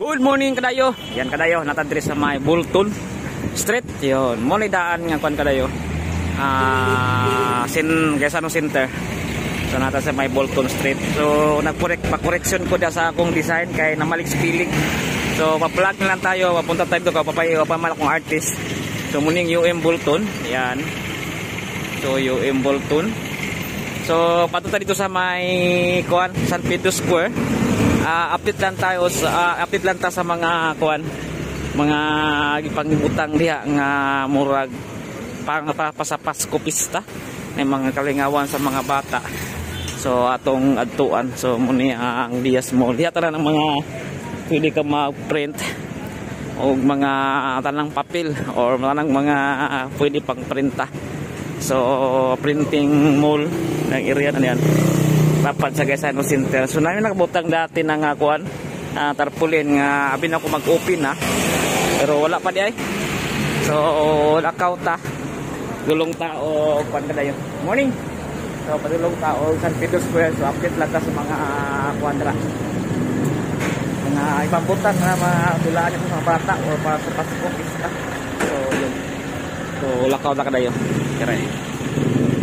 Good morning kadayo. Yan kadayo natadri sa may Bolton Street. Yon, mo ni daan nga kon kadayo. Quezon Center. So nata sa may Bolton Street. So pa-correction ko da sa akong design kay namalik spelling. So pa-plug na lang tayo, papunta tayo ko papayo pa man akong artist. So muning UM Bolton. Yan. So UM Bolton. So patunta dito sa may San Pedro Square. Update lang tayo sa mga mga pangibutang diha nga murag pa sa Pasko pista may mga kalingawan sa mga bata. So atong adtuan, so muni ang Diaz Mall diha tara ng mga pwede ka mag-print o mga tanang papel or tanang mga pwede pang printa. So printing mall ng area na yan dapat sa Quezon Center. So namin nakabutang dati ng tarpaulin nga abin ako mag-open pero wala pa di ay. So account gulong tao kadayo. Morning. So padulong tao San Pedro Square. So update lang ta sa mga kwadra. Mga ibang butang na matulaan sa mga bata o para sa Pasko pista. So yun. So lakaw na kadayo. Kaya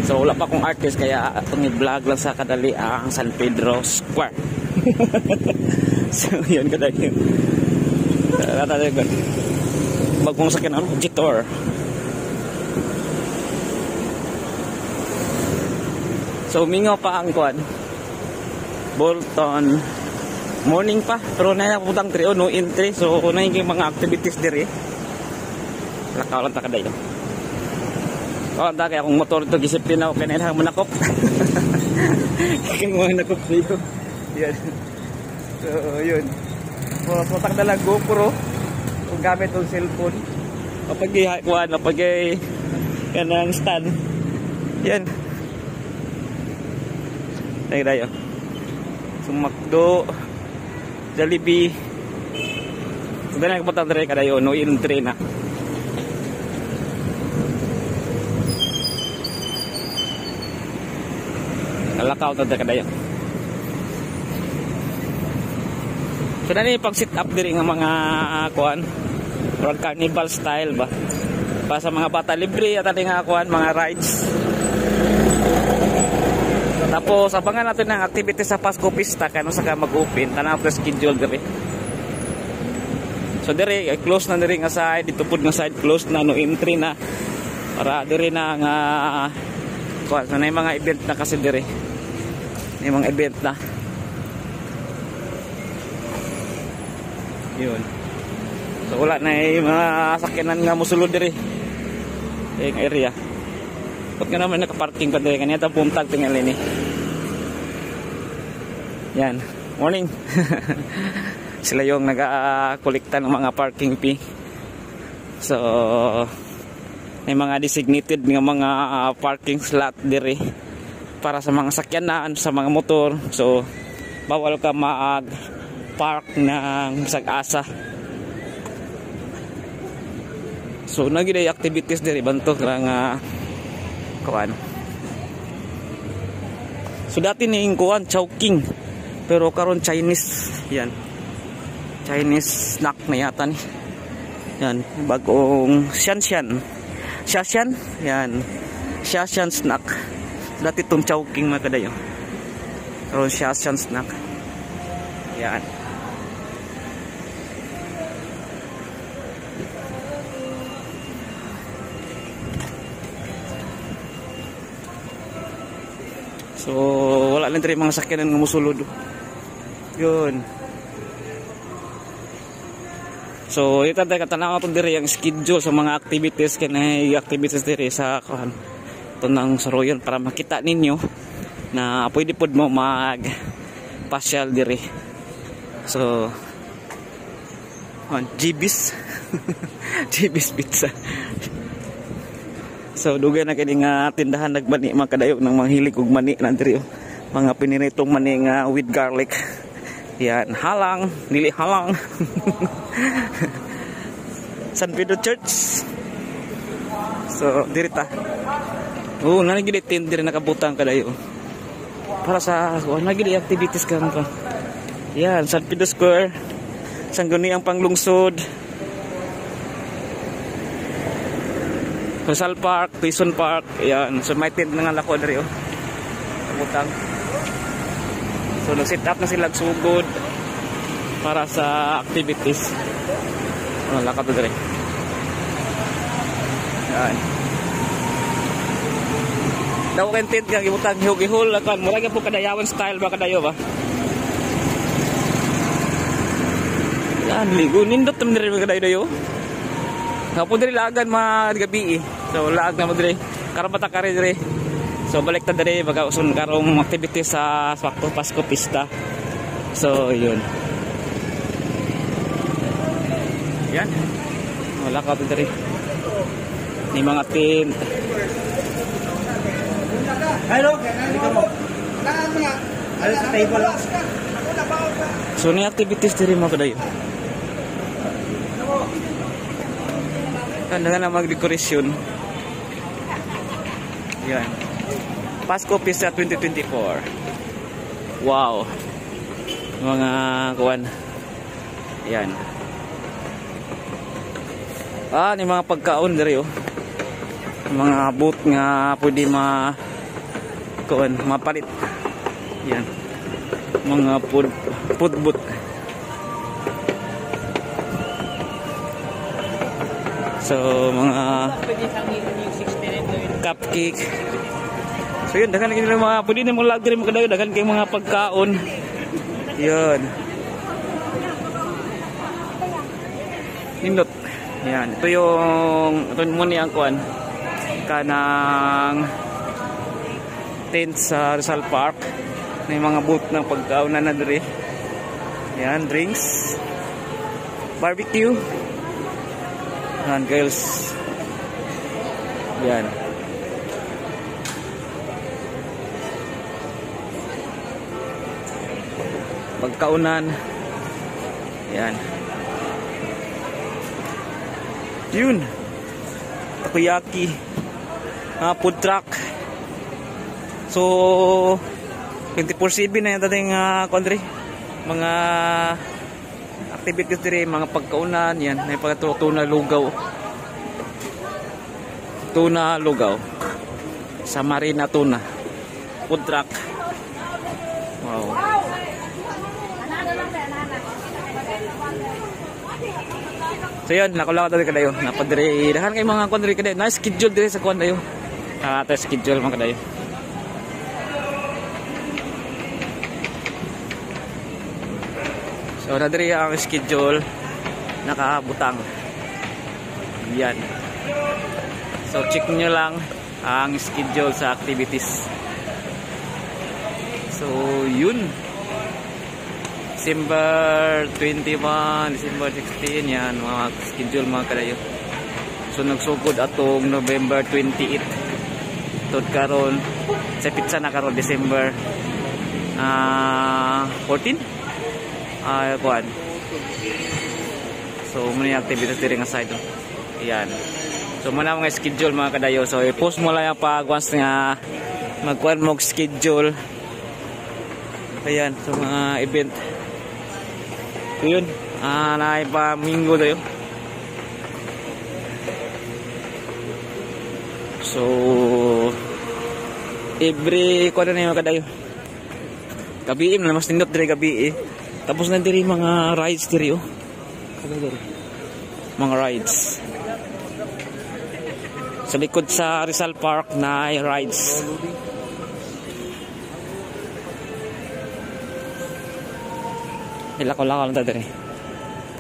so wala pa akong artist kaya itong i-vlog lang sa kadali ang San Pedro Square. So yun kadali. Bagong sakyan ano? Jitor. So mingaw pa ang Bolton. Morning pa pero na putang 3 no entry. So na yung mga activities diri. Lakaw lang ta kadayo. Oh, kaya akong motor ito, gisipin ako, kailangan manakop. Kaya manakop dito. Yan. So, yun. Putak na lang GoPro. Kung gamit yung cellphone. Kapag yan ang stand. Yan. Ay, tayo. Sumakdo. Jollibee. So, dahil nagpatang tayo kadayo, no entry na. Lakaw na kadayo. So dani pag sit up diri nga mga road carnival style ba. Pa sa mga bata libre at nga mga rides. So, tapos abangan natin ang activity sa Pasko pista kano sa mag-open tanaw sa schedule diri. So diri close na diri nga side dito pud nga side close na no entry na para diri na nga so na mga event na kasi diri. May mga event na yun. So wala na yung mga sakyanan nga musulod diri yung area. Ba't nga naman nakaparking pa diri kanina puntag tingnan ini. Yan, morning. Sila yung nag-kolekta ng mga parking fee. So may mga designated nga mga parking slot diri para sa mga sakyanan, sa mga motor. So bawal ka mag-park ng sag-asa. So nagiday activities diri bantok nga So dati ning Chowking pero karon Chinese. Yan. Chinese snack na yata ni. Yan, bagong Xianshan. Yan. Xianshan snack. Dati itong Chowking mga kadayo. Karon Xianshan snack. Yan. So wala lang diri mga sakyanan nga mosulod. Yun. So ito tayo katanaw ato diri ang schedule sa mga activities kanay activities diri sa tunang Saroyan para makita ninyo na pwede pod mo mag pasyal diri. So GB's GB's pizza. So dugay na kini nga tindahan nagmani mga kadayo ng mga hilig og mani na diri mga piniritong mani nga with garlic. Yan, halang, dili halang. San Pedro Church. So diri ta. Oh, nanagid tender nakabutang kadayo. Para sa nagid activities kan. Yan, San Pedro Square. Sangguniang panglungsod. Rizal Park, Quezon Park. Ayan. So may tent na nga lako dari oh. Kabutang. So nag-set up na sila sugod para sa activities. Lakad na dari. Ayan. Daw kang tent nga gibutang hihul-hihul lakan. Mura ka po kadayawan style ba kadayo ba? Yan, ligo nindot naman rin kadayo-dayo. Kapon diri lagan mga gabi eh. So laag na mo diri. Karabata ka rin diri. So balik ta diri baga usun karong activity sa Swakto Pasko Pista. So yun. Yan. Wala ka diri. Ni mga tent. Hello. Ano sa table? So ni activities diri mga kadayo. Kanda na mag-dekorasyon. Yan. Pasko Pista 2024. Wow. Mga kuwan. Yan. Ni mga pagkaon diri oh. Mga boot nga pwede kuwan, mapalit. Yan. Mga food boot. So mga cupcake. So yun, daghan kayo mga pwede na mga lag diri mo kadayo, daghan kayo mga pagkaon. Yun. Nindot. Yan, ito mo ni ang kuan kanang tent sa Rizal Park. May mga booth ng pagkaon na diri. Yan, drinks. Barbecue. Yan girls. Yan. Pagkaunan. Yan. Yun. Takoyaki. Food truck. So 24/7 na yung dating country. Mga activities diri, mga pagkaunan, yan, may pagkatuna lugaw. Tuna lugaw. Sa Marina tuna. Food truck. Wow. So yun, nakulawat dali kadayo. Napadiri, dahan kay mga country kadayo. Na schedule diri sa kuan dayo. Ata schedule man kadayo. So nadiri ang schedule nakabutang. Yan. So check nyo lang ang schedule sa activities. So yun. December 21, December 16 yan mga schedule mga kadayo. So nagsugod atong November 28. Tod karon sa pizza na karon December 14. Kuan. So muna yung activities diri nga side. Ayan. So muna mga schedule mga kadayo. So i-post mo lang pag once nga magkuan mo schedule. Ayan. So mga event. So yun. Naipa-minggo tayo. So every kuan na yung mga kadayo. Gabi na mas nindot diri gabi eh. Tapos na diri mga rides diri oh. Mga rides. Sa likod sa Rizal Park na rides. Hilakaw-lakaw lang ta diri.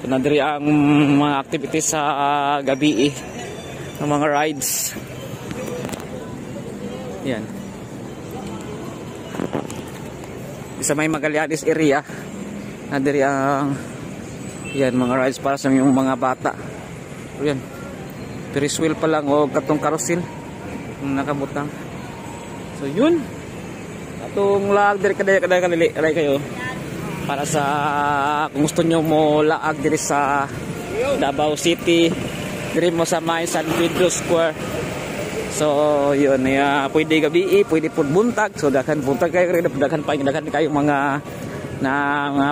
Kuna diri ang mga activities sa gabi ng mga rides. Yan. Sa may Magallanes area. Nadiri ang yan mga rides para sa yung mga bata. So yan. Ferris wheel pa lang o katong carousel nakabutang. So yun. Atong lag diri kadaya kayo para sa kung gusto nyo mo laag diri sa Davao City, diri mo sa may San Pedro Square. So yun, pwede gabi, pwede pud buntag. So daghan buntag kayo, daghan kayo mga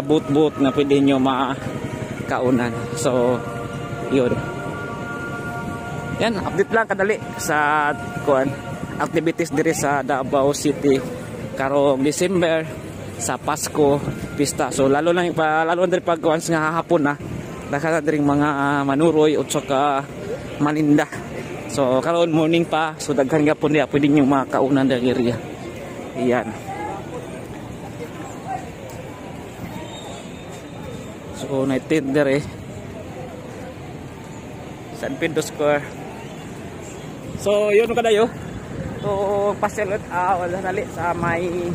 boot na pwede nyo kaunan. So yun. Yan, update lang kadali sa kuan activities diri sa Davao City karong December sa Pasko pista. So lalo diri pag kuan nga hapon na nakaka diri mga manuroy at saka maninda. So karon morning pa, so daghan gapon diya pwede niyo makaunan diri area. Iyan. So night diri San Pedro Square. So yun kadayo. So pasyal wala nali sa may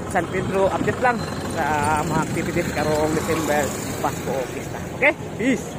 San Pedro, update lang sa mga activities karong December Pasko Pista. Okay? Peace.